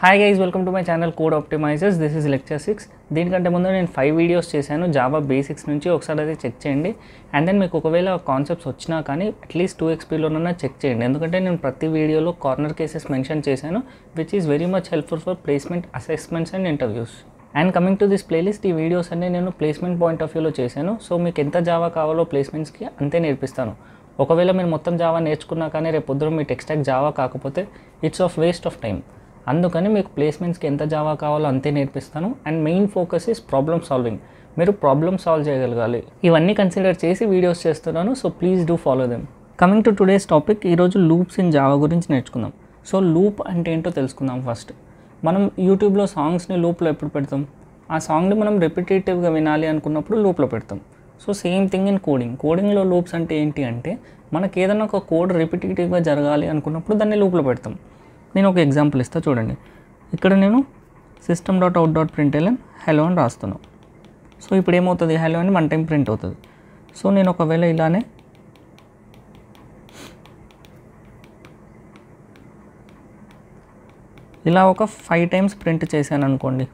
Hi guys, welcome to my channel code optimisers. This is lecture 6. దీనికంటే ముందు నేను 5 videos చేశాను జావా బేసిక్స్ నుంచి. ఒకసారి అది చెక్ చేయండి. అండ్ దెన్ మీకు ఒకవేళ కాన్సెప్ట్స్ వచ్చినా కానీ అట్లీస్ట్ 2xpలోనన్నా చెక్ చేయండి. ఎందుకంటే నేను ప్రతి వీడియోలో కార్నర్ కేసెస్ మెన్షన్ చేశాను, which is very much helpful for placement assessments and interviews. And coming to this playlist, ఈ వీడియోస్ అన్నీ నేను ప్లేస్మెంట్ పాయింట్ ఆఫ్ వ్యూలో చేశాను. సో మీకు ఎంత జావా కావాలో ప్లేస్మెంట్స్కి అంతే నేర్పిస్తాను. ఒకవేళ మీరు మొత్తం జావా నేర్చుకున్నా కానీ రేపు పొద్దున మీ టెక్ స్టాక్ జావా కాకపోతే it's of waste of time. అందుకని మీకు ప్లేస్మెంట్స్కి ఎంత జావా కావాలో అంతే నేర్పిస్తాను. And main focus is problem solving. మీరు ప్రాబ్లమ్ సాల్వ్ చేయగలగాలి. ఇవన్నీ కన్సిడర్ చేసి వీడియోస్ చేస్తున్నాను. So please do follow them. Coming to today's topic, ఈరోజు లూప్స్ ఇన్ జావా గురించి నేర్చుకుందాం. సో లూప్ అంటే ఏంటో తెలుసుకుందాం. ఫస్ట్ మనం యూట్యూబ్లో సాంగ్స్ని లూప్లో ఎప్పుడు పెడతాం? ఆ సాంగ్ని మనం రిపిటేటివ్గా వినాలి అనుకున్నప్పుడు లూప్లో పెడతాం. సో సేమ్ థింగ్ ఇన్ కోడింగ్లో లూప్స్ అంటే ఏంటి అంటే మనకి ఏదైనా ఒక కోడ్ రిపిటేటివ్గా జరగాలి అనుకున్నప్పుడు దాన్ని లూప్లో పెడతాం. నేను ఒక ఎగ్జాంపుల్ ఇస్తా చూడండి. ఇక్కడ నేను system.out.println హలో అని రాస్తున్నాను. సో ఇప్పుడు ఏమవుతుంది, హలో అని 1 టైం ప్రింట్ అవుతుంది. సో నేను ఒకవేళ ఇలానే ఇలా ఒక 5 టైమ్స్ ప్రింట్ చేశాను అనుకోండి.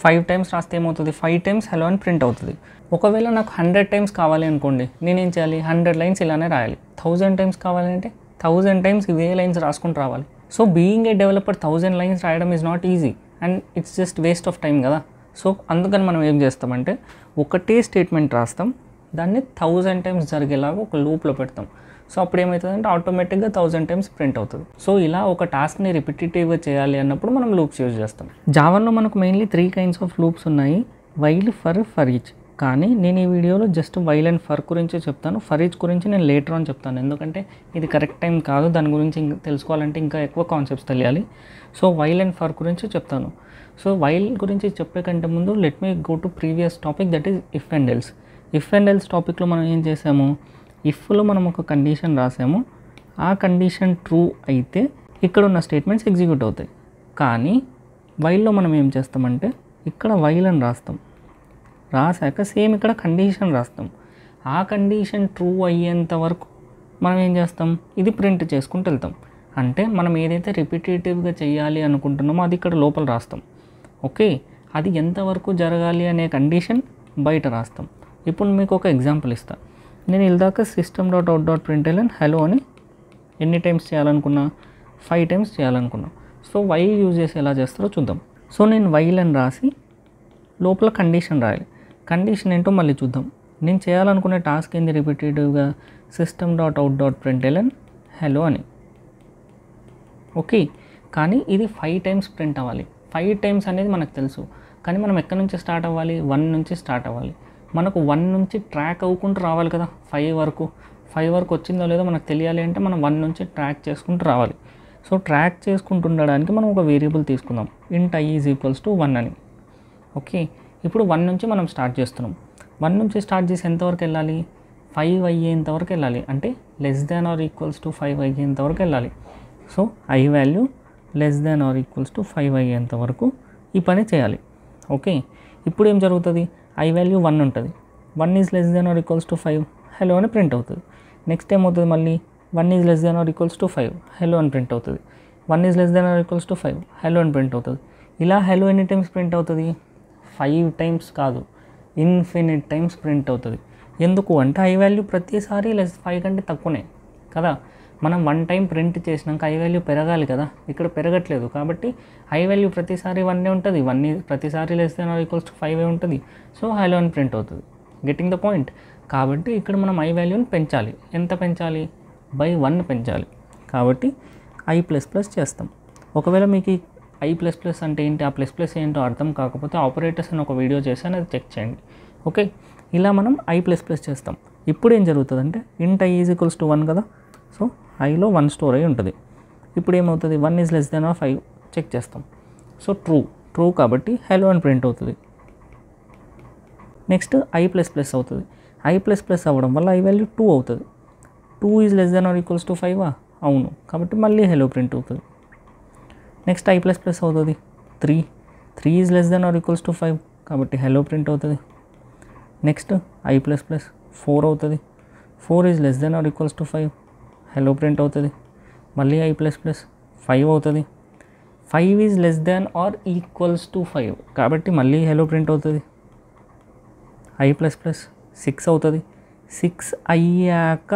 5 టైమ్స్ రాస్తే ఏమవుతుంది, 5 టైమ్స్ హలో అని ప్రింట్ అవుతుంది. ఒకవేళ నాకు 100 టైమ్స్ కావాలి అనుకోండి, నేనేం చేయాలి, 100 లైన్స్ ఇలానే రాయాలి. 1000 టైమ్స్ కావాలంటే 1000 టైమ్స్ ఇవే లైన్స్ రాసుకుంటూ రావాలి. So being a developer 1000 lines రాయడం is not easy and it's just waste of time కదా. సో అందుకని మనం ఏం చేస్తామంటే ఒకటే స్టేట్మెంట్ రాస్తాం, దాన్ని 1000 టైమ్స్ జరిగేలాగా ఒక లూప్లో పెడతాం. సో అప్పుడు ఏమవుతుందంటే ఆటోమేటిక్గా 1000 టైమ్స్ ప్రింట్ అవుతుంది. సో ఇలా ఒక టాస్క్ని రిపిటేటివ్గా చేయాలి అన్నప్పుడు మనం లూప్స్ యూజ్ చేస్తాం. జావాలో మనకు మెయిన్లీ 3 కైండ్స్ ఆఫ్ లూప్స్ ఉన్నాయి, వైల్, ఫర్ ఈచ్. కానీ నేను ఈ వీడియోలో జస్ట్ వైల్ అండ్ ఫర్ గురించి చెప్తాను. ఫర్ ఈచ్ గురించి నేను లేటర్ ఆన్ చెప్తాను, ఎందుకంటే ఇది కరెక్ట్ టైం కాదు. దాని గురించి తెలుసుకోవాలంటే ఇంకా ఎక్కువ కాన్సెప్ట్స్ తెలియాలి. సో వైల్ అండ్ ఫర్ గురించి చెప్తాను. సో వైల్ గురించి చెప్పే కంటే ముందు let me go to previous topic, that is if and else. If and else టాపిక్లో మనం ఏం చేసాము, ఇఫ్లో మనం ఒక కండిషన్ రాసాము, ఆ కండిషన్ ట్రూ అయితే ఇక్కడ ఉన్న స్టేట్మెంట్స్ ఎగ్జిక్యూట్ అవుతాయి. కానీ వైల్లో మనం ఏం చేస్తామంటే ఇక్కడ వైల్ అని రాసాక సేమ్ ఇక్కడ కండిషన్ రాస్తాం. ఆ కండిషన్ ట్రూ అయ్యేంత వరకు మనం ఏం చేస్తాం, ఇది ప్రింట్ చేసుకుంటూ వెళ్తాం. అంటే మనం ఏదైతే రిపిటేటివ్గా చేయాలి అనుకుంటున్నామో అది ఇక్కడ లోపల రాస్తాం. ఓకే, అది ఎంతవరకు జరగాలి అనే కండిషన్ బయట రాస్తాం. ఇప్పుడు మీకు ఒక ఎగ్జాంపుల్ ఇస్తాను. నేను ఇలాక system.out.println హలో అని ఎన్ని టైమ్స్ చేయాలనుకున్నా, 5 టైమ్స్ చేయాలనుకున్నా. సో వైల్ యూజ్ చేసి ఎలా చేస్తారో చూద్దాం. సో నేను వైల్ అని రాసి లోపల కండిషన్ రాయాలి. కండిషన్ ఏంటో మళ్ళీ చూద్దాం. నేను చేయాలనుకునే టాస్క్ ఏంది, రిపిటేటివ్గా system.out.println హలో అని. ఓకే, కానీ ఇది 5 టైమ్స్ ప్రింట్ అవ్వాలి. 5 టైమ్స్ అనేది మనకు తెలుసు, కానీ మనం ఎక్కడి నుంచి స్టార్ట్ అవ్వాలి, 1 నుంచి స్టార్ట్ అవ్వాలి. మనకు 1 నుంచి ట్రాక్ అవ్వుకుంటూ రావాలి కదా 5 వరకు వచ్చిందో లేదో మనకు తెలియాలి అంటే మనం 1 నుంచి ట్రాక్ చేసుకుంటూ రావాలి. సో ట్రాక్ చేసుకుంటూ ఉండడానికి మనం ఒక వేరియబుల్ తీసుకుందాం, int i is equals to 1 అని. ఓకే, ఇప్పుడు 1 నుంచి మనం స్టార్ట్ చేస్తున్నాం. 1 నుంచి స్టార్ట్ చేసి ఎంతవరకు వెళ్ళాలి, 5 అయ్యేంత వరకు వెళ్ళాలి. అంటే less than or equals to 5 అయ్యేంత వరకు వెళ్ళాలి. So I value less than or equals to 5 అయ్యేంత వరకు ఈ పని చేయాలి. ఓకే, ఇప్పుడు ఏం జరుగుతుంది, ఐ వాల్యూ 1 ఉంటుంది. 1 is less than or equals to 5 hello అని ప్రింట్ అవుతుంది. నెక్స్ట్ ఏమవుతుంది, మళ్ళీ 1 is less than or equals to 5 hello అని ప్రింట్ అవుతుంది. 1 is less than or equals to 5 hello అని ప్రింట్ అవుతుంది. ఇలా హలో ఎన్ని టైమ్స్ ప్రింట్ అవుతుంది, 5 టైమ్స్ కాదు, ఇన్ఫినిట్ టైమ్స్ ప్రింట్ అవుతుంది. ఎందుకు అంటే ఐ వాల్యూ ప్రతిసారి లెస్ 5 కంటే తక్కువనే కదా. మనం 1 టైం ప్రింట్ చేసినాక ఐ వాల్యూ పెరగాలి కదా, ఇక్కడ పెరగట్లేదు. కాబట్టి ఐ వాల్యూ ప్రతిసారి 1 ఉంటుంది, 1 ప్రతిసారి less than or equals to 5 ఉంటుంది. సో హలో అని ప్రింట్ అవుతుంది. Getting the point. కాబట్టి ఇక్కడ మనం ఐ వాల్యూని పెంచాలి. ఎంత పెంచాలి, బై 1 పెంచాలి. కాబట్టి i++ చేస్తాం. ఒకవేళ మీకు i++ అంటే ఏంటి, ఆ ప్లస్ ఏంటో అర్థం కాకపోతే ఆపరేటర్స్ అని ఒక వీడియో చేశాను, అది చెక్ చేయండి. ఓకే, ఇలా మనం i++ చేస్తాం. ఇప్పుడు ఏం జరుగుతుందంటే int i is equals to 1 కదా. సో ఐలో 1 స్టోర్ అయి ఉంటుంది. ఇప్పుడు ఏమవుతుంది, 1 is less than or 5 check చేస్తాం. సో ట్రూ కాబట్టి హలో అని ప్రింట్ అవుతుంది. నెక్స్ట్ i++ అవుతుంది. i++ అవ్వడం వల్ల ఐ వాల్యూ 2 అవుతుంది. 2 is less than or equals to 5 అవును, కాబట్టి మళ్ళీ హలో ప్రింట్ అవుతుంది. నెక్స్ట్ i++ అవుతుంది 3 is less than or equals to 5 కాబట్టి హలో ప్రింట్ అవుతుంది. నెక్స్ట్ i++ 4 అవుతుంది. 4 is less than or equals to 5 hello print అవుతుంది. మళ్ళీ i++ 5 అవుతుంది. 5 is less than or equals to 5 కాబట్టి మళ్ళీ హెలో ప్రింట్ అవుతుంది. ఐ ప్లస్ ప్లస్ 6 అవుతుంది. 6 అయ్యాక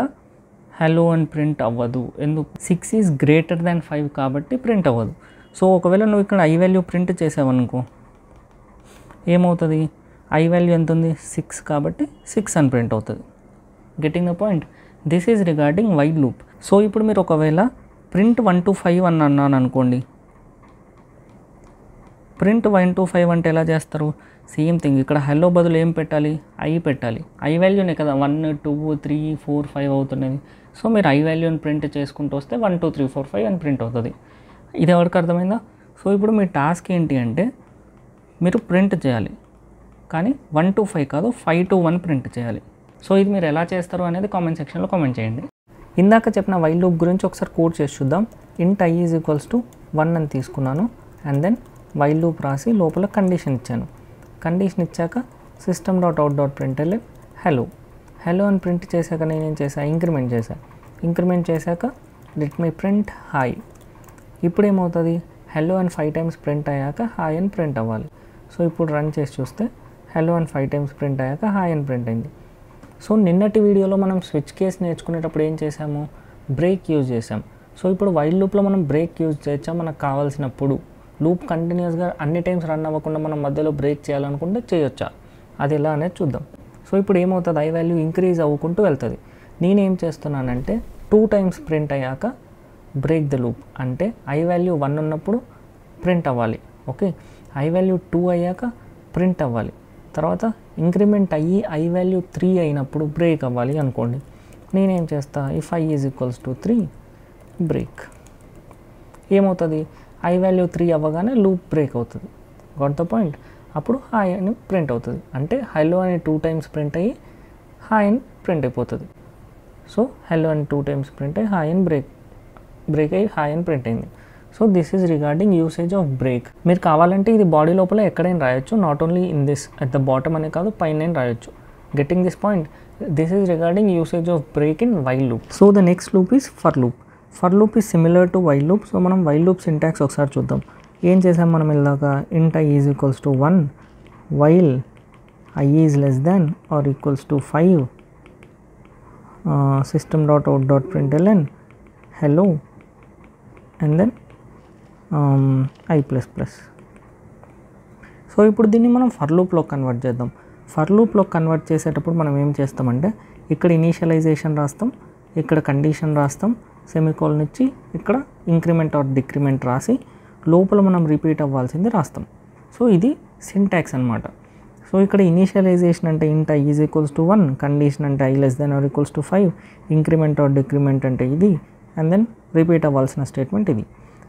హెలో అని ప్రింట్ అవ్వదు. ఎందుకు? 6 ఈజ్ గ్రేటర్ దాన్ 5 కాబట్టి ప్రింట్ అవ్వదు. సో ఒకవేళ నువ్వు ఇక్కడ ఐ వాల్యూ ప్రింట్ చేసావనుకో ఏమవుతుంది? ఐ వాల్యూ ఎంత ఉంది? 6 కాబట్టి 6 అని ప్రింట్ అవుతుంది. Getting the point? This is regarding while loop. So ఇప్పుడు మీరు ఒకవేళ ప్రింట్ 1 to 5 అని అన్నాను అనుకోండి, ప్రింట్ 1 to 5 అంటే ఎలా చేస్తారు? సేమ్ థింగ్, ఇక్కడ హెల్లో బదులు ఏం పెట్టాలి? ఐ పెట్టాలి. ఐ వాల్యూనే కదా 1 2 3 4 5 అవుతున్నది. సో మీరు ఐ వాల్యూని ప్రింట్ చేసుకుంటూ వస్తే 1 2 3 4 5 అని ప్రింట్ అవుతుంది. ఇది ఎవరికి అర్థమైందా? సో ఇప్పుడు మీ టాస్క్ ఏంటి అంటే మీరు ప్రింట్ చేయాలి, కానీ 1 to 5 కాదు 5 to 1 ప్రింట్ చేయాలి. సో ఇది మీరు ఎలా చేస్తారు అనేది కామెంట్ సెక్షన్లో కామెంట్ చేయండి. ఇందాక చెప్పిన వైల్ లూప్ గురించి ఒకసారి కోడ్ చేసి చూద్దాం. ఇంట్ ఐ ఈజ్ ఈక్వల్స్ టు 1 అని తీసుకున్నాను అండ్ దెన్ వైల్ లూప్ రాసి లోపల కండిషన్ ఇచ్చాను. కండిషన్ ఇచ్చాక system dot out dot println hello అని ప్రింట్ చేశాక నేనేం చేశాను? ఇంక్రిమెంట్ చేశాక లెట్ మీ ప్రింట్ హాయ్. ఇప్పుడు ఏమవుతుంది? హెలో అని 5 times ప్రింట్ అయ్యాక హాయ్ అని ప్రింట్ అవ్వాలి. సో ఇప్పుడు రన్ చేసి చూస్తే హెలో అని 5 times ప్రింట్ అయ్యాక హాయ్ అని ప్రింట్ అయింది. సో నిన్నటి వీడియోలో మనం స్విచ్ కేస్ నేర్చుకునేటప్పుడు ఏం చేసాము? బ్రేక్ యూజ్ చేసాం. సో ఇప్పుడు వైల్ లూప్లో మనం బ్రేక్ యూజ్ చేయొచ్చా? మనకు కావాల్సినప్పుడు లూప్ కంటిన్యూస్గా అన్ని టైమ్స్ రన్ అవ్వకుండా మనం మధ్యలో బ్రేక్ చేయాలనుకుంటే చేయొచ్చా? అది ఎలా అనేది చూద్దాం. సో ఇప్పుడు ఏమవుతుంది? ఐ వాల్యూ ఇంక్రీజ్ అవ్వుకుంటూ వెళ్తుంది. నేనేం చేస్తున్నానంటే 2 times ప్రింట్ అయ్యాక బ్రేక్ ద లూప్, అంటే ఐ వాల్యూ 1 ఉన్నప్పుడు ప్రింట్ అవ్వాలి. ఓకే, ఐ వాల్యూ 2 అయ్యాక ప్రింట్ అవ్వాలి. తర్వాత ఇంక్రిమెంట్ అయ్యి ఐ వాల్యూ 3 అయినప్పుడు బ్రేక్ అవ్వాలి అనుకోండి. నేనేం చేస్తా? If I is equals to 3 break. ఏమవుతుంది? ఐ వాల్యూ 3 అవ్వగానే లూప్ బ్రేక్ అవుతుంది. Got the point? అప్పుడు హాయ్ అని ప్రింట్ అవుతుంది. అంటే హెలో అని 2 times ప్రింట్ అయ్యి హాయ్ అని ప్రింట్ అయిపోతుంది. సో హెలో అని 2 times ప్రింట్ అయ్యి హాయ్ అని బ్రేక్ అయ్యి హాయ్ అని ప్రింట్ అయింది. So this is regarding usage of break. మీరు కావాలంటే ఇది బాడీ లోపల ఎక్కడైనా రాయొచ్చు, not only in this at the bottom అనే కాదు పైన రాయొచ్చు. Getting this point? This is regarding usage of break in while loop. So the next loop is for loop. For loop is similar to while loop. So మనం while loop syntax ఒకసారి చూద్దాం. ఏం చేసాం మనం ఇలాగా? Int I is equals to 1 while i is less than or equals to 5 system dot out dot println hello and then i plus plus. So ఇప్పుడు దీన్ని మనం ఫర్ లూప్లో కన్వర్ట్ చేద్దాం. ఫర్ లూప్లో కన్వర్ట్ చేసేటప్పుడు మనం ఏం చేస్తామంటే ఇక్కడ ఇనీషియలైజేషన్ రాస్తాం, ఇక్కడ కండిషన్ రాస్తాం, సెమికోలన్ ఇచ్చి ఇక్కడ ఇంక్రిమెంట్ ఆర్ డిక్రిమెంట్ రాసి లోపల మనం రిపీట్ అవ్వాల్సింది రాస్తాం. సో ఇది సింటాక్స్ అనమాట. సో ఇక్కడ ఇనీషియలైజేషన్ అంటే int I is equals to 1, condition అంటే I less then or equals to 5, increment or decrement అంటే ఇది, అండ్ దెన్ రిపీట్ అవ్వాల్సిన స్టేట్మెంట్ ఇది.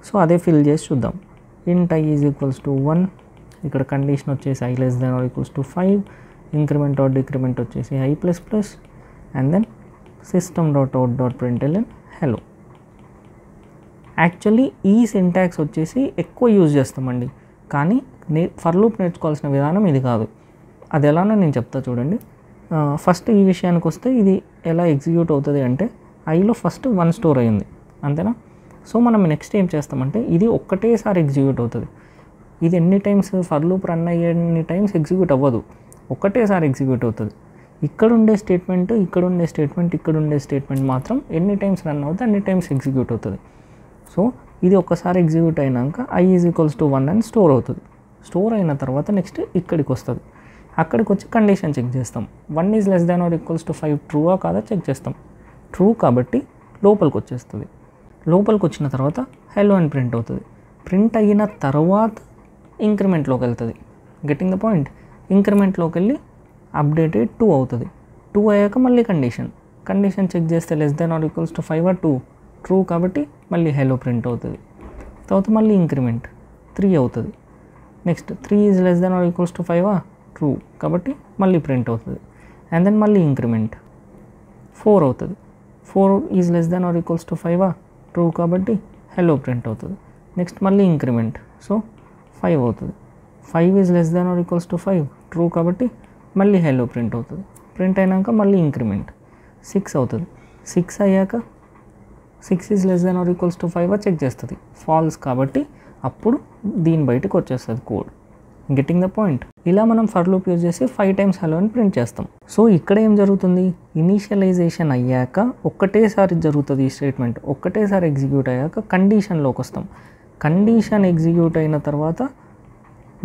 సో అదే ఫిల్ చేసి చూద్దాం. ఇంట్ ఐ ఈజ్ ఈక్వల్స్ టు 1, ఇక్కడ కండిషన్ వచ్చేసి I less then or equals to 5, increment or decrement వచ్చేసి I plus plus, and then system dot out dot println hello. Actually ఈ సింటాక్స్ వచ్చేసి ఎక్కువ యూజ్ చేస్తామండి, కానీ ఫర్ లూప్ నేర్చుకోవాల్సిన విధానం ఇది కాదు. అది ఎలానో నేను చెప్తా చూడండి. ఫస్ట్ ఈ విషయానికి వస్తే ఇది ఎలా ఎగ్జిక్యూట్ అవుతుంది అంటే ఐలో ఫస్ట్ 1 స్టోర్ అయ్యింది అంతేనా. సో మనం నెక్స్ట్ ఏం చేస్తామంటే ఇది ఒక్కటేసారి ఎగ్జిక్యూట్ అవుతుంది. ఇది ఎన్ని టైమ్స్ ఫర్ లూప్ రన్ అయ్యేన్ని టైమ్స్ ఎగ్జిక్యూట్ అవ్వదు, ఒక్కటేసారి ఎగ్జిక్యూట్ అవుతుంది. ఇక్కడ ఉండే స్టేట్మెంట్, ఇక్కడ ఉండే స్టేట్మెంట్, ఇక్కడ ఉండే స్టేట్మెంట్ మాత్రం ఎన్ని టైమ్స్ రన్ అవుతుంది అన్ని టైమ్స్ ఎగ్జిక్యూట్ అవుతుంది. సో ఇది ఒక్కసారి ఎగ్జిక్యూట్ అయినాక ఐ ఈజ్ ఈక్వల్స్ టు 1 అని స్టోర్ అవుతుంది. స్టోర్ అయిన తర్వాత నెక్స్ట్ ఇక్కడికి వస్తుంది. అక్కడికి వచ్చి కండిషన్ చెక్ చేస్తాం. 1 is less than or equals to 5 ట్రూవా కాదా చెక్ చేస్తాం. ట్రూ కాబట్టి లోపలికి వచ్చేస్తుంది. లోపలికి వచ్చిన తర్వాత హెలో అని ప్రింట్ అవుతుంది. ప్రింట్ అయిన తర్వాత ఇంక్రిమెంట్లోకి వెళ్తుంది. Getting the point? ఇంక్రిమెంట్లోకి వెళ్ళి అప్డేటెడ్ 2 అవుతుంది. 2 అయ్యాక మళ్ళీ కండిషన్ చెక్ చేస్తే less than or equals to 5 2, true కాబట్టి మళ్ళీ హెలో ప్రింట్ అవుతుంది. తర్వాత మళ్ళీ ఇంక్రిమెంట్ 3 అవుతుంది. Next 3 is less than or equals to 5 true కాబట్టి మళ్ళీ ప్రింట్ అవుతుంది. అండ్ దెన్ మళ్ళీ ఇంక్రిమెంట్ 4 అవుతుంది. 4 is less than or equals to 5 true కాబట్టి హెలో ప్రింట్ అవుతుంది. నెక్స్ట్ మళ్ళీ ఇంక్రిమెంట్, సో 5 అవుతుంది. 5 is less than or equals to 5 true కాబట్టి మళ్ళీ హెలో ప్రింట్ అవుతుంది. ప్రింట్ అయినాక మళ్ళీ ఇంక్రిమెంట్ 6 అవుతుంది. 6 అయ్యాక 6 is less than or equals to 5 check చేస్తుంది. ఫాల్స్ కాబట్టి అప్పుడు దీని బయటకు వచ్చేస్తుంది కోడ్. Getting the point. ఇలా మనం ఫర్ లూప్ యూజ్ చేసి 5 టైమ్స్ హలో అని ప్రింట్ చేస్తాం. సో ఇక్కడ ఏం జరుగుతుంది, ఇనీషియలైజేషన్ అయ్యాక ఒక్కటేసారి జరుగుతుంది ఈ స్టేట్మెంట్. ఒక్కటేసారి ఎగ్జిక్యూట్ అయ్యాక కండిషన్లోకి వస్తాం. కండిషన్ ఎగ్జిక్యూట్ అయిన తర్వాత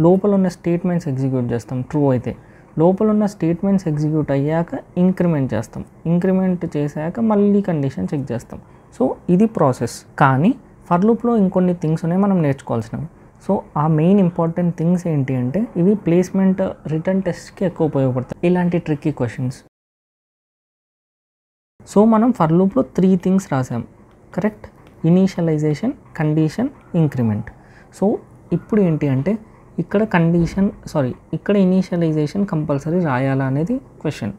లోపల ఉన్న స్టేట్మెంట్స్ ఎగ్జిక్యూట్ చేస్తాం. ట్రూ అయితే లోపల ఉన్న స్టేట్మెంట్స్ ఎగ్జిక్యూట్ అయ్యాక ఇంక్రిమెంట్ చేస్తాం. ఇంక్రిమెంట్ చేశాక మళ్ళీ కండిషన్ చెక్ చేస్తాం. సో ఇది ప్రాసెస్. కానీ ఫర్ లూప్లో ఇంకొన్ని థింగ్స్ ఉన్నాయి మనం నేర్చుకోవాల్సినవి. సో ఆ మెయిన్ ఇంపార్టెంట్ థింగ్స్ ఏంటి అంటే ఇవి ప్లేస్మెంట్ రిటర్న్ టెస్ట్కి ఎక్కువ ఉపయోగపడతాయి, ఇలాంటి ట్రిక్కీ క్వశ్చన్స్. సో మనం ఫర్ లూప్లో 3 థింగ్స్ రాసాం, correct? Initialisation, condition, increment. So ఇప్పుడు ఏంటి అంటే ఇక్కడ ఇనీషియలైజేషన్ కంపల్సరీ రాయాలా అనేది క్వశ్చన్.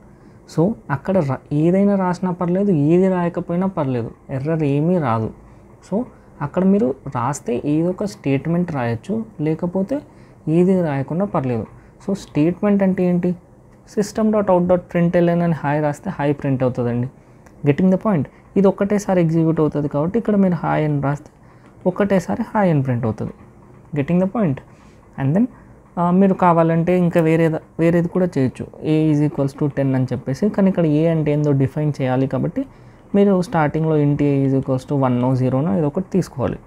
సో అక్కడ ఏదైనా రాసినా పర్లేదు, ఏది రాయకపోయినా పర్లేదు, ఎర్రర్ ఏమీ రాదు. సో అక్కడ మీరు రాస్తే ఏదో ఒక స్టేట్మెంట్ రాయొచ్చు, లేకపోతే ఏది రాయకుండా పర్లేదు. సో స్టేట్మెంట్ అంటే ఏంటి, system.out.println అని హాయ్ రాస్తే హాయ్ ప్రింట్ అవుతుందండి. Getting the point. ఇది ఒక్కటేసారి ఎగ్జిక్యూట్ అవుతుంది కాబట్టి ఇక్కడ మీరు హాయ్ అని రాస్తే ఒక్కటేసారి హాయ్ అని ప్రింట్ అవుతుంది. Getting the point. And then మీరు కావాలంటే ఇంకా వేరేది కూడా చేయొచ్చు, a = 10 అని చెప్పేసి. కానీ ఇక్కడ ఏ అంటే ఏందో డిఫైన్ చేయాలి కాబట్టి మీరు స్టార్టింగ్లో ఇంటి a = 1 0 ఏదో ఒకటి తీసుకోవాలి.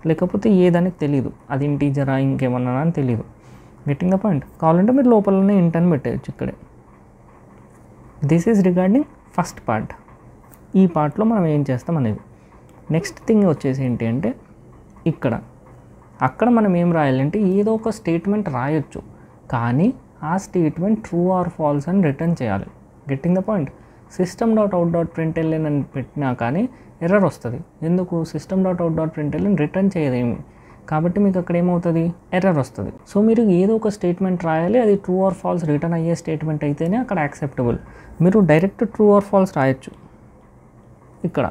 లేకపోతే ఏదానికి తెలియదు, అది ఇంటీజరా ఇంకేమన్నా అని తెలియదు. Getting the point. కావాలంటే మీరు లోపలనే ఇంట్ అని పెట్టేయచ్చు ఇక్కడే. This is regarding first part. ఈ పార్ట్లో మనం ఏం చేస్తాం అనేది. నెక్స్ట్ థింగ్ వచ్చేసి ఏంటి అంటే అక్కడ మనం ఏం రాయాలంటే ఏదో ఒక స్టేట్మెంట్ రాయొచ్చు, కానీ ఆ స్టేట్మెంట్ ట్రూ ఆర్ ఫాల్స్ అని రిటర్న్ చేయాలి. Getting the point. system.out.println అని పెట్టినా కానీ ఎర్రర్ వస్తుంది. ఎందుకు, system.out.println రిటర్న్ చేయదేమి, కాబట్టి మీకు అక్కడ ఏమవుతుంది, ఎర్రర్ వస్తుంది. సో మీరు ఏదో ఒక స్టేట్మెంట్ రాయాలి, అది ట్రూ ఆర్ ఫాల్స్ రిటర్న్ అయ్యే స్టేట్మెంట్ అయితేనే అక్కడ యాక్సెప్టబుల్. మీరు డైరెక్ట్ ట్రూ ఆర్ ఫాల్స్ రాయొచ్చు ఇక్కడ.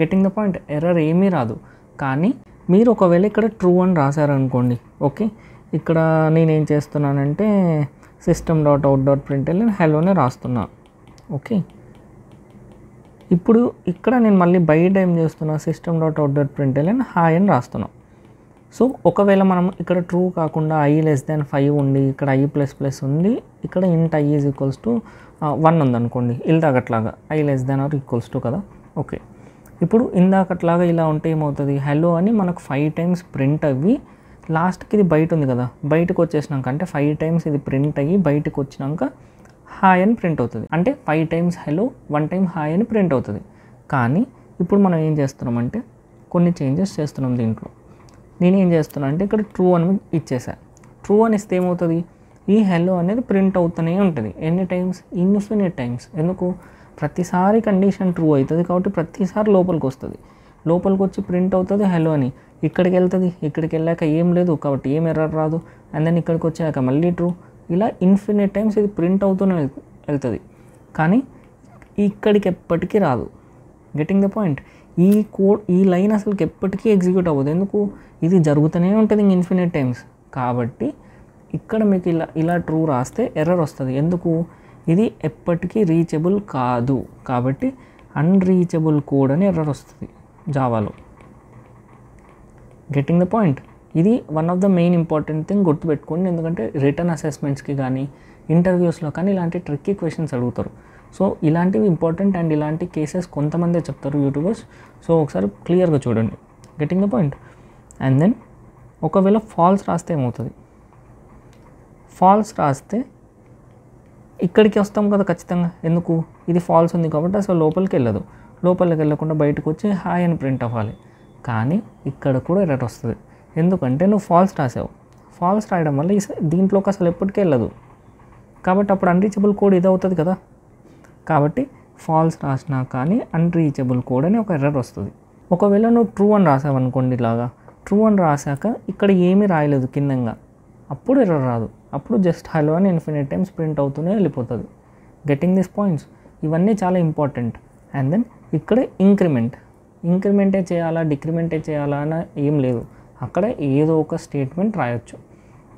Getting the point. ఎర్రర్ ఏమీ రాదు. కానీ మీరు ఒకవేళ ఇక్కడ ట్రూ అని రాశారనుకోండి, ఓకే, ఇక్కడ నేనేం చేస్తున్నానంటే system.out.println హలోనే రాస్తున్నా. ఓకే, ఇప్పుడు ఇక్కడ నేను మళ్ళీ బయట ఏం చేస్తున్నా, system.out.println హాయ్ అని రాస్తున్నా. సో ఒకవేళ మనం ఇక్కడ ట్రూ కాకుండా i<5 ఉండి ఇక్కడ i++ ఉంది, ఇక్కడ int i = 1 ఉందనుకోండి, ఇందాకట్లాగా i<= కదా. ఓకే, ఇప్పుడు ఇందాకట్లాగా ఇలా ఉంటే ఏమవుతుంది, హలో అని మనకు 5 టైమ్స్ ప్రింట్ అవ్వి లాస్ట్కి ఇది బయట ఉంది కదా, బయటకు వచ్చేసినాక అంటే 5 టైమ్స్ ఇది ప్రింట్ అయ్యి బయటకు వచ్చినాక హాయ్ అని ప్రింట్ అవుతుంది. అంటే 5 టైమ్స్ హలో 1 టైం హాయ్ అని ప్రింట్ అవుతుంది. కానీ ఇప్పుడు మనం ఏం చేస్తున్నామంటే కొన్ని చేంజెస్ చేస్తున్నాం దీంట్లో. నేనేం చేస్తున్నా అంటే ఇక్కడ ట్రూ అని ఇచ్చేసా. ట్రూ అని ఇస్తే ఏమవుతుంది, ఈ హలో అనేది ప్రింట్ అవుతూనే ఉంటుంది. ఎన్ని టైమ్స్, ఇన్ఫినిట్ టైమ్స్. ఎందుకు, ప్రతిసారి కండిషన్ ట్రూ అవుతుంది కాబట్టి ప్రతిసారి లోపలికి వస్తుంది, లోపలికి వచ్చి ప్రింట్ అవుతుంది హలో అని. ఇక్కడికి వెళ్తుంది, ఇక్కడికి వెళ్ళాక ఏం లేదు కాబట్టి ఏం ఎర్రర్ రాదు. అండ్ దెన్ ఇక్కడికి వచ్చాక మళ్ళీ ట్రూ, ఇలా ఇన్ఫినిట్ టైమ్స్ ఇది ప్రింట్ అవుతూనే వెళ్తుంది. కానీ ఇక్కడికి ఎప్పటికీ రాదు. Getting the point. ఈ లైన్ అసలుకి ఎప్పటికీ ఎగ్జిక్యూట్ అవ్వదు. ఎందుకు, ఇది జరుగుతూనే ఉంటుంది ఇన్ఫినిట్ టైమ్స్. కాబట్టి ఇక్కడ మీకు ఇలా ట్రూ రాస్తే ఎర్రర్ వస్తుంది. ఎందుకు, ఇది ఎప్పటికీ రీచబుల్ కాదు కాబట్టి అన్రీచబుల్ కోడ్ అని ఎర్రర్ వస్తుంది జావాలో. Getting the point. ఇది one of the main important thing గుర్తుపెట్టుకోండి. ఎందుకంటే రిటర్న్ అసెస్మెంట్స్కి కానీ ఇంటర్వ్యూస్లో కానీ ఇలాంటి ట్రిక్కీ క్వశ్చన్స్ అడుగుతారు. సో ఇలాంటివి ఇంపార్టెంట్. అండ్ ఇలాంటి కేసెస్ కొంతమందే చెప్తారు యూట్యూబర్స్. సో ఒకసారి క్లియర్గా చూడండి. Getting the point. And then ఒకవేళ ఫాల్స్ రాస్తే ఏమవుతుంది, ఫాల్స్ రాస్తే ఇక్కడికి వస్తాం కదా ఖచ్చితంగా. ఎందుకు, ఇది ఫాల్స్ ఉంది కాబట్టి అసలు లోపలికి వెళ్ళదు. లోపలికి వెళ్ళకుండా బయటకు వచ్చి హాయ్ అని ప్రింట్ అవ్వాలి. కానీ ఇక్కడ కూడా ఎర్రర్ వస్తుంది. ఎందుకంటే నువ్వు ఫాల్స్ రాసావు. ఫాల్స్ రాయడం వల్ల దీంట్లోకి అసలు ఎప్పటికీ వెళ్ళదు కాబట్టి అప్పుడు అన్రీచబుల్ కోడ్ ఇది అవుతుంది కదా. కాబట్టి ఫాల్స్ రాసినా కానీ అన్రీచబుల్ కోడ్ అని ఒక ఎర్రర్ వస్తుంది. ఒకవేళ నువ్వు ట్రూ అని రాసావు అనుకోండి, ఇలాగా ట్రూ అని రాశాక ఇక్కడ ఏమీ రాయలేదు కిందంగా, అప్పుడు ఎర్రర్ రాదు. అప్పుడు జస్ట్ హలో అని ఇన్ఫినిట్ టైమ్స్ ప్రింట్ అవుతూనే వెళ్ళిపోతుంది. Getting this points. ఇవన్నీ చాలా ఇంపార్టెంట్. అండ్ దెన్ ఇక్కడ ఇంక్రిమెంటే చేయాలా డిక్రిమెంటే చేయాలా అని ఏం లేదు. అక్కడ ఏదో ఒక స్టేట్మెంట్ రాయొచ్చు.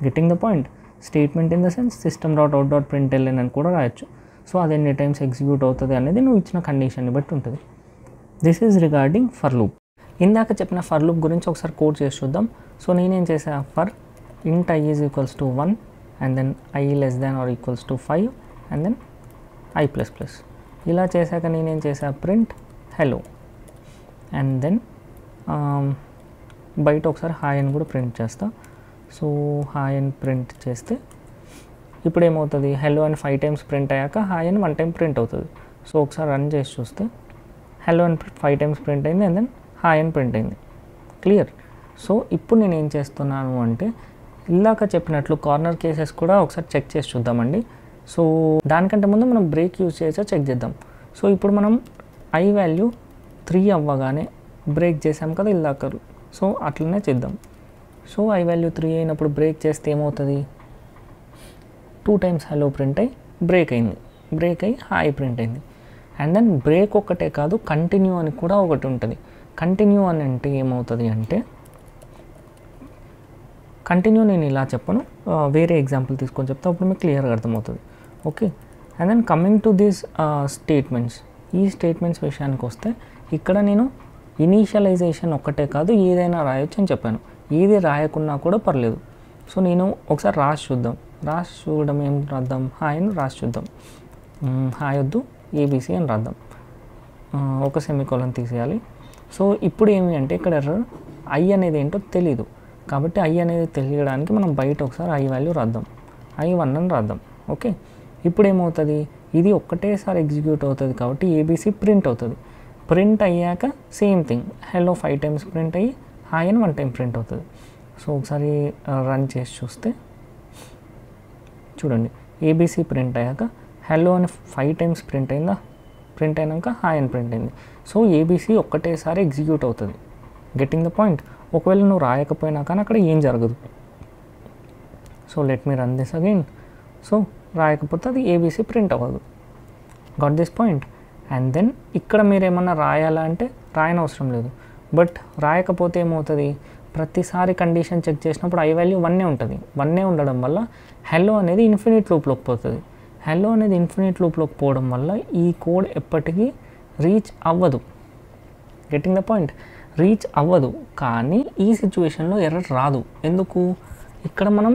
Getting the point. Statement in the sense system.out.println అని కూడా రాయొచ్చు. సో అది ఎన్ని టైమ్స్ ఎగ్జిక్యూట్ అవుతుంది అనేది నువ్వు ఇచ్చిన కండిషన్ని బట్టి ఉంటుంది. This is regarding for loop. ఇందాక చెప్పిన ఫర్ లూప్ గురించి ఒకసారి కోడ్ చేసి చూద్దాం. సో నేనేం చేసా, for int I is equals to 1 and then I less than or equals to 5 and then I plus plus. ఇలా చేశాక నేనేం చేసా, ప్రింట్ హెలో అండ్ దెన్ బయట ఒకసారి హాయ్ అని కూడా ప్రింట్ చేస్తా. సో హాయ్ అని ప్రింట్ చేస్తే ఇప్పుడు ఏమవుతుంది, హెలో అని 5 టైమ్స్ ప్రింట్ అయ్యాక హాయ్ అని 1 టైం ప్రింట్ అవుతుంది. సో ఒకసారి రన్ చేసి చూస్తే హెలో అని 5 టైమ్స్ ప్రింట్ అయింది అండ్ దెన్ హాయ్ అని ప్రింట్ అయింది. క్లియర్. సో ఇప్పుడు నేను ఏం చేస్తున్నాను అంటే ఇందాక చెప్పినట్లు కార్నర్ కేసెస్ కూడా ఒకసారి చెక్ చేసి చూద్దామండి. సో దానికంటే ముందు మనం బ్రేక్ యూజ్ చేసా చెక్ చేద్దాం. సో ఇప్పుడు మనం I వాల్యూ 3 అవ్వగానే బ్రేక్ చేసాం కదా ఇందాక, సో అట్లనే చేద్దాం. సో I వాల్యూ 3 అయినప్పుడు బ్రేక్ చేస్తే ఏమవుతుంది, 2 టైమ్స్ హలో ప్రింట్ అయ్యి బ్రేక్ అయింది, బ్రేక్ అయ్యి హాయ్ ప్రింట్ అయింది. అండ్ దెన్ బ్రేక్ ఒక్కటే కాదు, కంటిన్యూ అని కూడా ఒకటి ఉంటుంది. కంటిన్యూ అని అంటే ఏమవుతుంది అంటే, కంటిన్యూ నేను ఇలా చెప్పను, వేరే ఎగ్జాంపుల్ తీసుకొని చెప్తా, అప్పుడు మీకు క్లియర్గా అర్థమవుతుంది. Okay. And then coming to this statements, ఈ స్టేట్మెంట్స్ విషయానికి వస్తే ఇక్కడ నేను ఇనీషియలైజేషన్ ఒక్కటే కాదు ఏదైనా రాయొచ్చు అని చెప్పాను, ఏది రాయకున్నా కూడా పర్లేదు. సో నేను ఒకసారి రాసి చూద్దాం. రాసి చూడడం ఏం రాద్దాం, హాయ్ అని రాసి చూద్దాం. హాయ్ వద్దు, ఏబీసీ అని రాద్దాం. ఒక సెమీకోలన్ తీసేయాలి. సో ఇప్పుడు ఏమి అంటే ఇక్కడ ఎర్రర్ I అనేది ఏంటో తెలీదు, కాబట్టి I అనేది తెలియడానికి మనం బయట ఒకసారి I వాల్యూ రాద్దాం, I1 అని రాద్దాం. ఓకే. ఇప్పుడు ఏమవుతుంది, ఇది ఒక్కటేసారి ఎగ్జిక్యూట్ అవుతుంది కాబట్టి ఏబీసీ ప్రింట్ అవుతుంది. ప్రింట్ అయ్యాక same thing, hello 5 times print అయ్యి హాయ్ అని 1 టైం ప్రింట్ అవుతుంది. సో ఒకసారి రన్ చేసి చూస్తే చూడండి, ఏబీసీ ప్రింట్ అయ్యాక హెలో అని 5 టైమ్స్ ప్రింట్ అయిందా, ప్రింట్ అయినాక హాయ్ అని ప్రింట్ అయింది. సో ఏబీసీ ఒక్కటేసారి ఎగ్జిక్యూట్ అవుతుంది. Getting the point. ఒకవేళ నువ్వు రాయకపోయినా కానీ అక్కడ ఏం జరగదు. So let me run this again. So రాయకపోతే అది ఏబీసీ ప్రింట్ అవ్వదు. Got this point. And then ఇక్కడ మీరు ఏమన్నా రాయాలా అంటే రాయనవసరం లేదు. బట్ రాయకపోతే ఏమవుతుంది, ప్రతిసారి కండిషన్ చెక్ చేసినప్పుడు I వాల్యూ 1 ఉంటుంది. 1 ఉండడం వల్ల హెలో అనేది ఇన్ఫినిట్ లూప్లోకి పోతుంది. హెలో అనేది ఇన్ఫినిట్ లూప్లోకి పోవడం వల్ల ఈ కోడ్ ఎప్పటికీ రీచ్ అవ్వదు. Getting the point. రీచ్ అవ్వదు. కానీ ఈ సిచ్యువేషన్లో ఎర్రర్ రాదు. ఎందుకు, ఇక్కడ మనం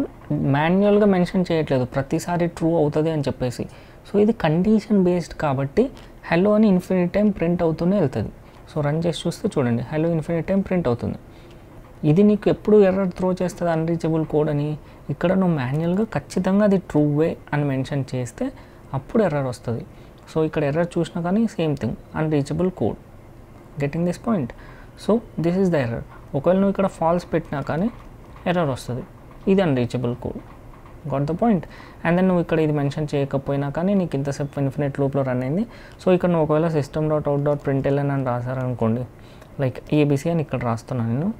మాన్యువల్గా మెన్షన్ చేయట్లేదు ప్రతిసారి ట్రూ అవుతుంది అని చెప్పేసి. సో ఇది కండిషన్ బేస్డ్ కాబట్టి హెలో అని ఇన్ఫినిట్ టైం ప్రింట్ అవుతూనే వెళ్తుంది. సో రన్ చేసి చూస్తే చూడండి, హెలో ఇన్ఫినిట్ టైం ప్రింట్ అవుతుంది. ఇది నీకు ఎప్పుడు ఎర్రర్ త్రో చేస్తుంది అన్రీచబుల్ కోడ్ అని, ఇక్కడ నువ్వు మాన్యువల్గా ఖచ్చితంగా అది ట్రూవే అని మెన్షన్ చేస్తే అప్పుడు ఎర్రర్ వస్తుంది. సో ఇక్కడ ఎర్రర్ చూసినా కానీ same thing, unreachable code. Getting this point. So this is the error. ఒకవేళ నువ్వు ఇక్కడ ఫాల్స్ పెట్టినా కానీ ఎర్రర్ వస్తుంది, ఇది unreachable code. Got the point. And then నువ్వు ఇక్కడ ఇది మెన్షన్ చేయకపోయినా కానీ నీకు ఇంతసేపు ఇన్ఫినిట్ లూప్లో రన్ అయింది. సో ఇక్కడ నువ్వు ఒకవేళ system.out.println అని రాశారనుకోండి, లైక్ ఏబీసీ అని ఇక్కడ రాస్తున్నాను నేను.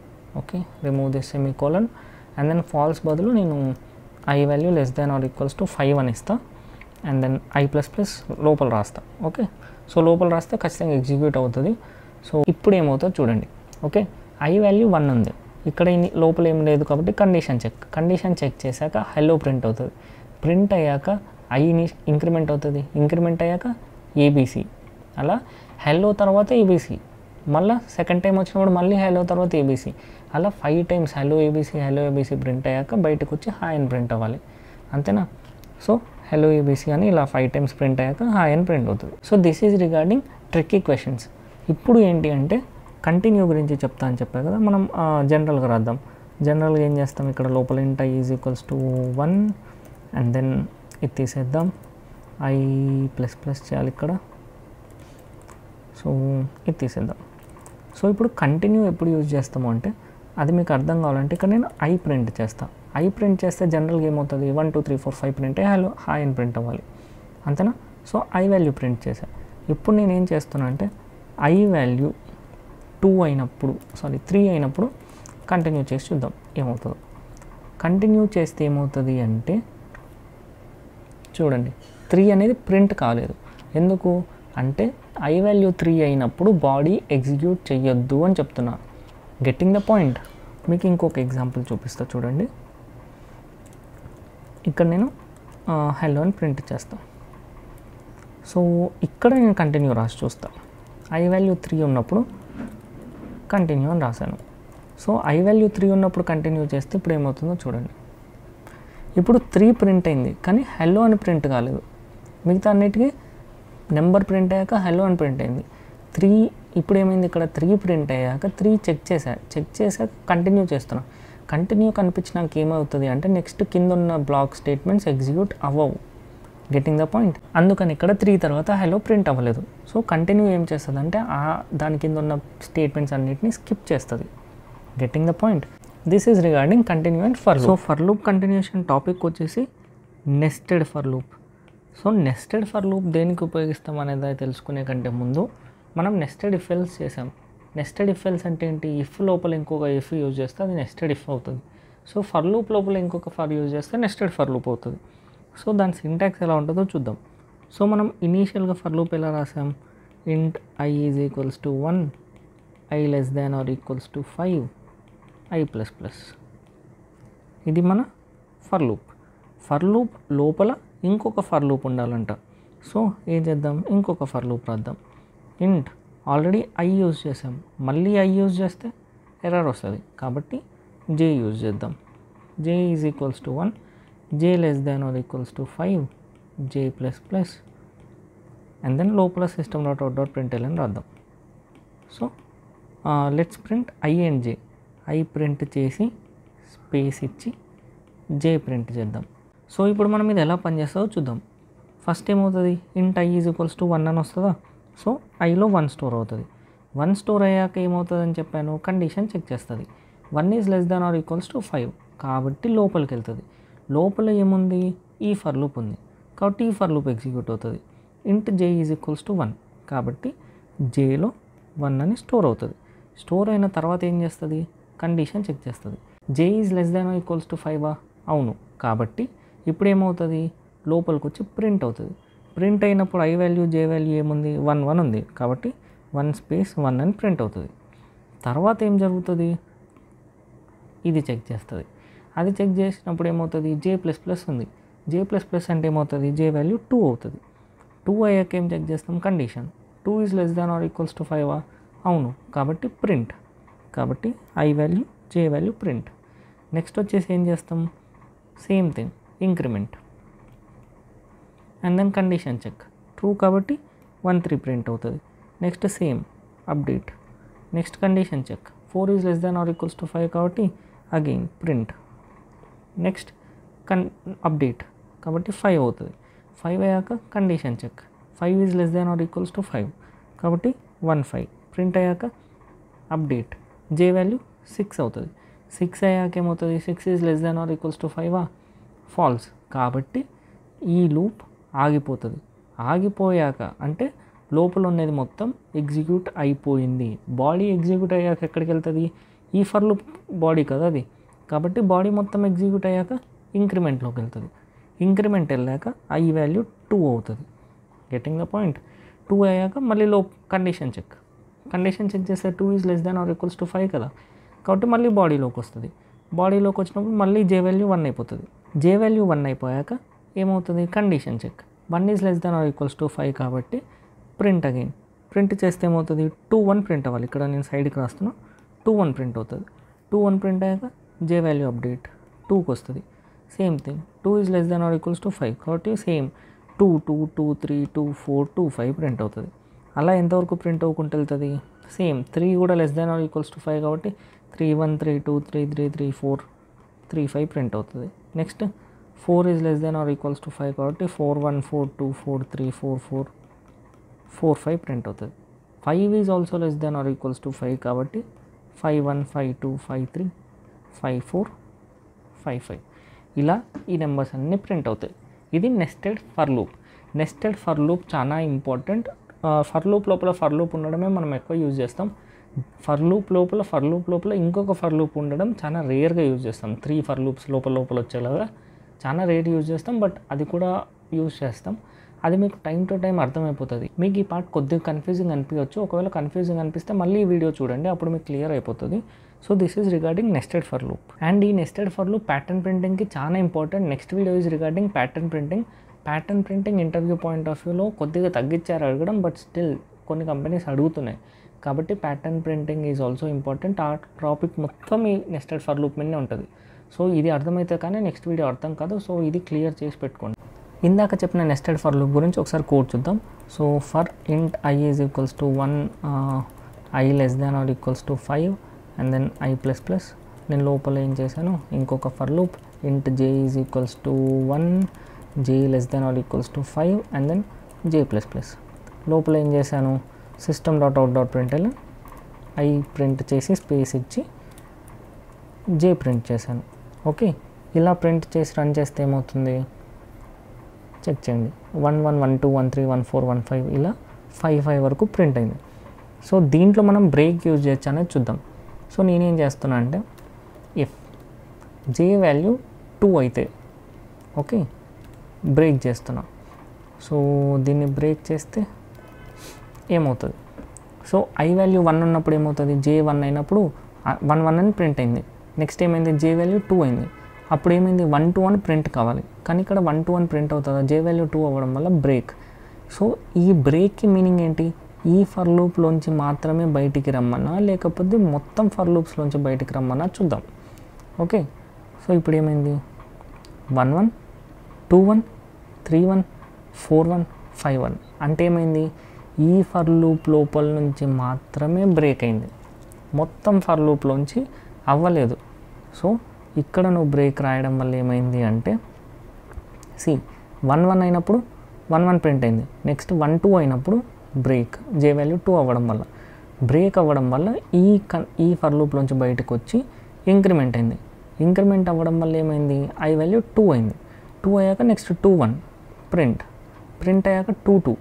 Okay, remove this semicolon and then false బదులు నేను I value less than or equals to 5 అని ఇస్తా. అండ్ దెన్ I++ లోపల రాస్తా. ఓకే, సో లోపల రాస్తే ఖచ్చితంగా ఎగ్జిక్యూట్ అవుతుంది. సో ఇప్పుడు ఏమవుతుందో చూడండి. ఓకే, I వాల్యూ 1 ఉంది, ఇక్కడ లోపల ఏం లేదు కాబట్టి కండిషన్ చెక్ చేశాక హెలో ప్రింట్ అవుతుంది. ప్రింట్ అయ్యాక ఐని ఇంక్రిమెంట్ అవుతుంది, ఇంక్రిమెంట్ అయ్యాక ఏబీసీ, అలా హెలో తర్వాత ఏబీసీ, మళ్ళీ సెకండ్ టైం వచ్చినప్పుడు మళ్ళీ హెలో తర్వాత ఏబీసీ, అలా 5 టైమ్స్ హెలో ఏబీసీ ప్రింట్ అయ్యాక బయటకు వచ్చి హాయ్ అని ప్రింట్ అవ్వాలి. అంతేనా? సో హెలో ఏబీసీ అని ఇలా 5 టైమ్స్ ప్రింట్ అయ్యాక హాయ్ అని ప్రింట్ అవుతుంది. So this is regarding tricky questions. ఇప్పుడు ఏంటి అంటే కంటిన్యూ గురించి చెప్తా అని చెప్పాను కదా, మనం జనరల్గా రాద్దాం. జనరల్గా ఏం చేస్తాం, ఇక్కడ లోపల int I is equals to 1 and then ఇది తీసేద్దాం, I++ చేయాలి ఇక్కడ. సో ఇది తీసేద్దాం. సో ఇప్పుడు కంటిన్యూ ఎప్పుడు యూజ్ చేస్తాము అంటే అది మీకు అర్థం కావాలంటే ఇక్కడ నేను I ప్రింట్ చేస్తాను. I ప్రింట్ చేస్తే జనరల్గా ఏమవుతుంది, 1 2 3 4 5 ప్రింట్ హలో హాయ్ అని ప్రింట్ అవ్వాలి. అంతేనా? సో I వాల్యూ ప్రింట్ చేశాను. ఇప్పుడు నేను ఏం చేస్తున్నా అంటే I వాల్యూ 3 అయినప్పుడు కంటిన్యూ చేసి చూద్దాం ఏమవుతుందో. కంటిన్యూ చేస్తే ఏమవుతుంది అంటే చూడండి, 3 అనేది ప్రింట్ కాలేదు. ఎందుకు అంటే I వాల్యూ 3 అయినప్పుడు బాడీ ఎగ్జిక్యూట్ చెయ్యొద్దు అని చెప్తున్నా. Getting the point. మీకు ఇంకొక ఎగ్జాంపుల్ చూపిస్తా చూడండి. ఇక్కడ నేను హెలో అని ప్రింట్ చేస్తాను. సో ఇక్కడ నేను కంటిన్యూ రాసి చూస్తాను. I వాల్యూ 3 ఉన్నప్పుడు కంటిన్యూ అని రాశాను. సో ఐ వాల్యూ 3 ఉన్నప్పుడు కంటిన్యూ చేస్తే ఇప్పుడు ఏమవుతుందో చూడండి. ఇప్పుడు 3 ప్రింట్ అయింది కానీ హెల్లో అని ప్రింట్ కాలేదు. మిగతా అన్నిటికీ నెంబర్ ప్రింట్ అయ్యాక హెల్లో అని ప్రింట్ అయింది. 3 ఇప్పుడు ఏమైంది, ఇక్కడ 3 ప్రింట్ అయ్యాక 3 చెక్ చేశాక కంటిన్యూ చేస్తున్నాం. కంటిన్యూ కనిపించినాక ఏమవుతుంది అంటే నెక్స్ట్ కింద ఉన్న బ్లాక్ స్టేట్మెంట్స్ ఎగ్జిక్యూట్ అవ్వవు. Getting the point. అందుకని ఇక్కడ 3 తర్వాత హెలో ప్రింట్ అవ్వలేదు. సో కంటిన్యూ ఏం చేస్తుంది అంటే దాని కింద ఉన్న స్టేట్మెంట్స్ అన్నిటిని స్కిప్ చేస్తుంది. Getting the point. This is regarding continue and for loop. So for loop continuation topic వచ్చేసి nested for loop. So nested for loop దేనికి ఉపయోగిస్తాం అనేది తెలుసుకునే కంటే ముందు మనం నెస్టెడ్ ఇఫ్ ఎల్స్ చేసాం. నెస్టెడ్ ఇఫ్ ఎల్స్ అంటే ఏంటి, ఇఫ్ లోపల ఇంకొక ఇఫ్ యూజ్ చేస్తే అది నెస్టెడ్ ఇఫ్ అవుతుంది. సో ఫర్ లూప్ లోపల ఇంకొక ఫర్ యూజ్ చేస్తే నెస్టెడ్ ఫర్ లూప్ అవుతుంది. సో దాని సింటాక్స్ ఎలా ఉంటుందో చూద్దాం. సో మనం ఇనీషియల్గా ఫర్ లూప్ ఎలా రాసాం, ఇంట్ I is equals to 1, I less than or equals to 5, I plus plus. ఇది మన ఫర్ లూప్. ఫర్ లూప్ లోపల ఇంకొక ఫర్ లూప్ ఉండాలంట. సో ఏం చేద్దాం, ఇంకొక ఫర్ లూప్ రాద్దాం. ఇంట్ ఆల్రెడీ ఐ యూజ్ చేసాం, మళ్ళీ ఐ యూజ్ చేస్తే ఎర్రర్ వస్తుంది కాబట్టి జే యూజ్ చేద్దాం. J is equals to 1, J less than or equals to 5, J plus plus and then లోపల system dot out dot print అని రాద్దాం. So let's print I and J. I print చేసి space ఇచ్చి J print చేద్దాం. So ఇప్పుడు మనం ఇది ఎలా పనిచేస్తుందో చూద్దాం. ఫస్ట్ ఏమవుతుంది, ఇంట్ ఐ ఈజ్ ఈక్వల్స్ టు 1 అని వస్తుందా. సో ఐలో 1 స్టోర్ అవుతుంది. 1 స్టోర్ అయ్యాక ఏమవుతుందని చెప్పాను, కండిషన్ చెక్ చేస్తుంది. 1 is less than or equals to 5 కాబట్టి లోపలికి వెళ్తుంది. లోపల ఏముంది, ఈ ఫర్ లూప్ ఉంది కాబట్టి ఈ ఫర్ లూప్ ఎగ్జిక్యూట్ అవుతుంది. ఇంట్ జే ఈజ్ ఈక్వల్స్ టు 1 కాబట్టి జేలో 1 అని స్టోర్ అవుతుంది. స్టోర్ అయిన తర్వాత ఏం చేస్తుంది, కండిషన్ చెక్ చేస్తుంది. J is less than or equals to 5 అవును కాబట్టి ఇప్పుడు ఏమవుతుంది, లోపలికి వచ్చి ప్రింట్ అవుతుంది. ప్రింట్ అయినప్పుడు ఐ వాల్యూ జే వాల్యూ ఏముంది, 1 ఉంది కాబట్టి 1 స్పేస్ 1 అని ప్రింట్ అవుతుంది. తర్వాత ఏం జరుగుతుంది, ఇది చెక్ చేస్తుంది. అది చెక్ చేసినప్పుడు ఏమవుతుంది, జే ప్లస్ ప్లస్ ఉంది. జే ప్లస్ ప్లస్ అంటే ఏమవుతుంది, జే వాల్యూ 2 అవుతుంది. 2 అయ్యాక ఏం చెక్ చేస్తాం, condition 2 is less than or equals to 5 అవును కాబట్టి ప్రింట్. కాబట్టి i value j value print. Next వచ్చేసి ఏం చేస్తాం, same thing increment and then condition check. True కాబట్టి 1 3 ప్రింట్ అవుతుంది. Next same update. Next condition check 4 is less than or equals to 5 కాబట్టి again print. Next update కాబట్టి 5 అవుతుంది. 5 అయ్యాక condition check 5 is less than or equals to 5 కాబట్టి 1 5 print అయ్యాక update జే value 6 అవుతుంది. 6 అయ్యాక ఏమవుతుంది, 6 is less than or equals to 5 false కాబట్టి ఈ లూప్ ఆగిపోతుంది. ఆగిపోయాక అంటే లోపల ఉన్నది మొత్తం ఎగ్జిక్యూట్ అయిపోయింది. బాడీ ఎగ్జిక్యూట్ అయ్యాక ఎక్కడికి వెళ్తుంది, ఈ ఫర్ లూప్ బాడీ కదా అది కాబట్టి బాడీ మొత్తం ఎగ్జిక్యూట్ అయ్యాక ఇంక్రిమెంట్లోకి వెళ్తుంది. ఇంక్రిమెంట్ వెళ్ళాక ఐ వాల్యూ 2 అవుతుంది. Getting the point. 2 అయ్యాక మళ్ళీ కండిషన్ చెక్ చేస్తే 2 is less than or equals to 5 కదా కాబట్టి మళ్ళీ బాడీలోకి వస్తుంది. బాడీలోకి వచ్చినప్పుడు మళ్ళీ జే వాల్యూ 1 అయిపోతుంది. జే వాల్యూ 1 అయిపోయాక ఏమవుతుంది, condition check 1 is less than or equals to 5 కాబట్టి ప్రింట్ అగైన్. ప్రింట్ చేస్తే ఏమవుతుంది, 2 1 ప్రింట్ అవ్వాలి. ఇక్కడ నేను సైడ్కి రాస్తున్నా 2 1 ప్రింట్ అవుతుంది. 2 1 ప్రింట్ అయ్యాక జే వాల్యూ అప్డేట్ 2కి వస్తుంది. Same thing 2 is less than or equals to 5 కాబట్టి సేమ్ 2 2 2 3 2 4 2 5 ప్రింట్ అవుతుంది. అలా ఎంతవరకు ప్రింట్ అవ్వకుంటూ వెళ్తుంది, సేమ్ 3 కూడా less than or equals to 5 కాబట్టి 3 1 3 2 3 3 3 4 3 5 ప్రింట్ అవుతుంది. Next 4 is less than or equals to 5 కాబట్టి 4 1 4 2 4 3 4 4 4 5 ప్రింట్ అవుతుంది. 5 is also less than or equals to 5 కాబట్టి 5 1 5 2 5 3 5 4 5 5 ఇలా ఈ నెంబర్స్ అన్నీ ప్రింట్ అవుతాయి. ఇది nested for loop. Nested for loop చాలా ఇంపార్టెంట్. ఫర్ లూప్ లోపల ఫర్ లూప్ ఉండడమే మనం ఎక్కువ యూజ్ చేస్తాం. ఫర్ లూప్ లోపల ఇంకొక ఫర్ లూప్ ఉండడం చాలా రేర్గా యూజ్ చేస్తాం. 3 ఫర్ లూప్స్ లోపల వచ్చేలాగా చాలా రేర్ యూజ్ చేస్తాం, బట్ అది కూడా యూజ్ చేస్తాం. అది మీకు టైం టు టైం అర్థమైపోతుంది. మీకు ఈ పార్ట్ కొద్దిగా కన్ఫ్యూజింగ్ అనిపించవచ్చు. ఒకవేళ కన్ఫ్యూజింగ్ అనిపిస్తే మళ్ళీ ఈ వీడియో చూడండి, అప్పుడు మీకు క్లియర్ అయిపోతుంది. So this is regarding nested for loop. And ఈ నెస్టెడ్ ఫర్ లూప్ ప్యాటర్న్ ప్రింటింగ్కి చాలా important. Next video is regarding pattern printing. Pattern printing interview point of వ్యూలో కొద్దిగా తగ్గించారు అడగడం, బట్ స్టిల్ కొన్ని కంపెనీస్ అడుగుతున్నాయి. కాబట్టి pattern printing is also important. ఆ topic మొత్తం ఈ నెస్టెడ్ ఫర్ లూప్ మీదనే ఉంటుంది. సో ఇది అర్థమైతే కానీ నెక్స్ట్ వీడియో అర్థం కాదు. సో ఇది క్లియర్ చేసి పెట్టుకోండి. ఇందాక చెప్పిన నెస్టెడ్ ఫర్ లూప్ గురించి ఒకసారి కోడ్ చూద్దాం. So for int i is equals to 1, i less than or equals to 5 and then i plus plus. నేను లోపల ఏం చేశాను, ఇంకొక for loop int j is equals to 1, j less than or equals to 5 and then j plus plus. లోపల ఏం చేశాను, system dot out dot print L i print చేసి space ఇచ్చి j ప్రింట్ చేశాను. ఓకే, ఇలా ప్రింట్ చేసి రన్ చేస్తే ఏమవుతుంది చెక్ చేయండి. 1 1 1 2 1 3 1 4 1 5 ఇలా 5 5 వరకు ప్రింట్ అయింది. సో దీంట్లో మనం బ్రేక్ యూజ్ చేయొచ్చు అనేది చూద్దాం. సో నేనేం చేస్తున్నా అంటే ఇఫ్ j వాల్యూ 2 అయితే ఓకే బ్రేక్ చేస్తున్నా. సో దీన్ని బ్రేక్ చేస్తే ఏమవుతుంది, సో i వాల్యూ 1 ఉన్నప్పుడు ఏమవుతుంది, j 1 అయినప్పుడు 1 1 అని ప్రింట్ అయింది. నెక్స్ట్ ఏమైంది, j వాల్యూ 2 అయింది. అప్పుడు ఏమైంది 1 2 అని ప్రింట్ కావాలి, కానీ ఇక్కడ 1 2 అని ప్రింట్ అవుతుందా, j వాల్యూ 2 అవ్వడం వల్ల బ్రేక్. సో ఈ బ్రేక్కి మీనింగ్ ఏంటి, ఈ ఫర్ లూప్లోంచి మాత్రమే బయటికి రమ్మన్నా లేకపోతే మొత్తం ఫర్ లూప్స్లోంచి బయటికి రమ్మన్నా చూద్దాం. ఓకే, సో ఇప్పుడు ఏమైంది 1 1 2 1 3 1 4 1 5 1 అంటే ఏమైంది, ఈ ఫర్ లూప్ లోపల నుంచి మాత్రమే బ్రేక్ అయింది, మొత్తం ఫర్ లూప్లోంచి అవ్వలేదు. సో ఇక్కడ నువ్వు బ్రేక్ రాయడం వల్ల ఏమైంది అంటే సి 1 1 అయినప్పుడు 1 1 ప్రింట్ అయింది. నెక్స్ట్ 1 2 అయినప్పుడు బ్రేక్, j వాల్యూ 2 అవ్వడం వల్ల బ్రేక్ అవ్వడం వల్ల ఈ ఫర్ లూప్లోంచి బయటకు వచ్చి ఇంక్రిమెంట్ అయింది. ఇంక్రిమెంట్ అవ్వడం వల్ల ఏమైంది, i వాల్యూ 2 అయింది. 2 అయ్యాక నెక్స్ట్ 2 1 ప్రింట్ అయ్యాక 2 2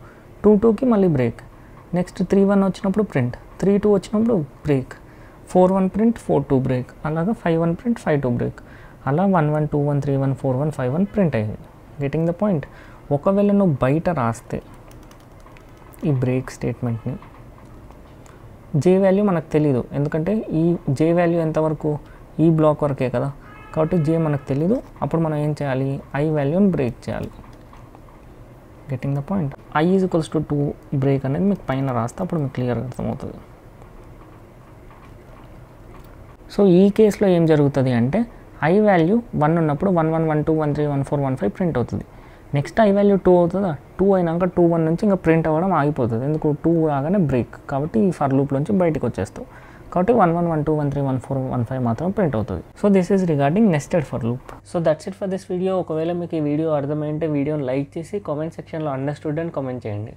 2 2కి మళ్ళీ బ్రేక్. నెక్స్ట్ 3 1 వచ్చినప్పుడు ప్రింట్, 3 2 వచ్చినప్పుడు బ్రేక్, 4 1 ప్రింట్ 4 2 బ్రేక్, అలాగా 5 1 ప్రింట్ 5 2 బ్రేక్, అలా 1 1 2 1 3 1 4 1 5 1 ప్రింట్ అయ్యింది. Getting the point. ఒకవేళ నువ్వు బయట రాస్తే ఈ బ్రేక్ స్టేట్మెంట్ని j వాల్యూ మనకు తెలీదు, ఎందుకంటే ఈ j వాల్యూ ఎంతవరకు ఈ బ్లాక్ వరకే కదా, కాబట్టి j మనకు తెలీదు. అప్పుడు మనం ఏం చేయాలి, i వాల్యూని బ్రేక్ చేయాలి. Getting the point. i is equals to 2 break అనేది మీకు పైన రాస్తే అప్పుడు మీకు క్లియర్గా అర్థమవుతుంది. సో ఈ కేసులో ఏం జరుగుతుంది అంటే i వాల్యూ 1 ఉన్నప్పుడు 1 1 1 2 1 3 1 4 1 5 ప్రింట్ అవుతుంది. నెక్స్ట్ i వాల్యూ 2 అవుతుందా, 2 అయినాక 2 1 నుంచి ఇంకా ప్రింట్ అవ్వడం ఆగిపోతుంది, ఎందుకు 2 రాగానే బ్రేక్, కాబట్టి ఈ ఫర్ లూప్ నుంచి బయటకు వచ్చేస్తావు. కాబట్టి 1 1 1 2 1 3 1 4 1 5 మాత్రం ప్రింట్ అవుతుంది. So this is regarding nested for loop. So that's it for this video. ఒకవేళ మీకు ఈ వీడియో అర్థమైంటే వీడియోని లైక్ చేసి కామెంట్ సెక్షన్లో అండర్స్టూడ్ అని కామెంట్ చేయండి.